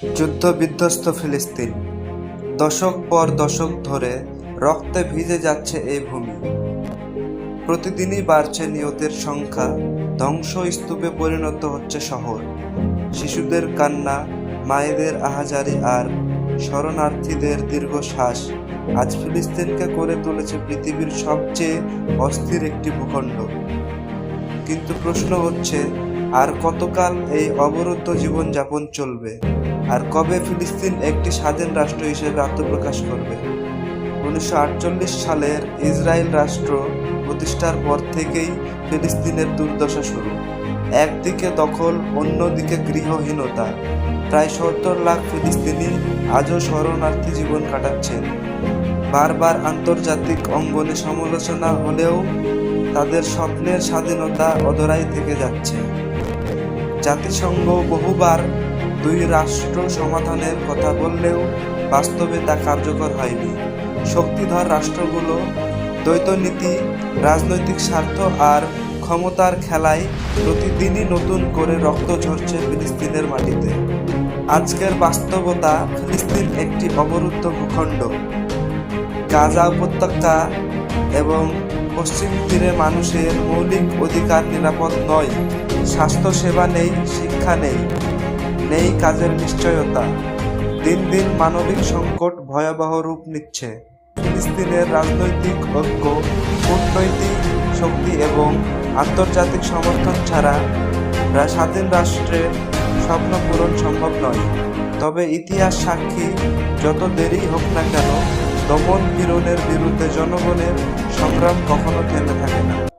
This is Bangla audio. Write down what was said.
যুদ্ধবিধ্বস্ত ফিলিস্তিন। দশক পর দশক ধরে রক্তে ভিজে যাচ্ছে এই ভূমি। প্রতিদিনই বাড়ছে নিহতের সংখ্যা, ধ্বংসস্তূপে পরিণত হচ্ছে শহর। শিশুদের কান্না, মায়েদের আহাজারি আর শরণার্থীদের দীর্ঘশ্বাস আজ ফিলিস্তিনকে করে তুলেছে পৃথিবীর সবচেয়ে অস্থির একটি ভূখণ্ড। কিন্তু প্রশ্ন হচ্ছে, আর কতকাল এই অবরুদ্ধ জীবনযাপন চলবে? আর কবে ফিলিস্তিন একটি স্বাধীন রাষ্ট্র হিসেবে আত্মপ্রকাশ করবে? 1948 সালের ইসরায়েল রাষ্ট্র প্রতিষ্ঠার পর থেকেই ফিলিস্তিনের দুর্দশা শুরু। একদিকে দখল, অন্যদিকে গৃহহীনতা। প্রায় 70 লাখ ফিলিস্তিনি আজও শরণার্থী জীবন কাটাচ্ছেন। বারবার আন্তর্জাতিক অঙ্গনে সমালোচনা হলেও তাদের স্বপ্নের স্বাধীনতা অধরাই থেকে যাচ্ছে। জাতিসংঘ বহুবার দুই রাষ্ট্র সমাধানের কথা বললেও বাস্তবে তা কার্যকর হয়নি। শক্তিধর রাষ্ট্রগুলো দ্বৈতনীতি, রাজনৈতিক স্বার্থ আর ক্ষমতার খেলায় প্রতিদিনই নতুন করে রক্ত ঝরছে ফিলিস্তিনের মাটিতে। আজকের বাস্তবতা, ফিলিস্তিন একটি অবরুদ্ধ ভূখণ্ড। গাজা উপত্যকা এবং পশ্চিম তীরে মানুষের মৌলিক অধিকার নিরাপদ নয়। স্বাস্থ্যসেবা নেই, শিক্ষা নেই, নেই কাজের নিশ্চয়তা। দিন দিন মানবিক সংকট ভয়াবহ রূপ নিচ্ছে। ফিলিস্তিনের রাজনৈতিক ঐক্য, কূটনৈতিক শক্তি এবং আন্তর্জাতিক সমর্থন ছাড়া স্বাধীন রাষ্ট্রের স্বপ্ন পূরণ সম্ভব নয়। তবে ইতিহাস সাক্ষী, যত দেরি হোক না কেন, দমন পীড়নের বিরুদ্ধে জনগণের সংগ্রাম কখনো থেমে থাকে না।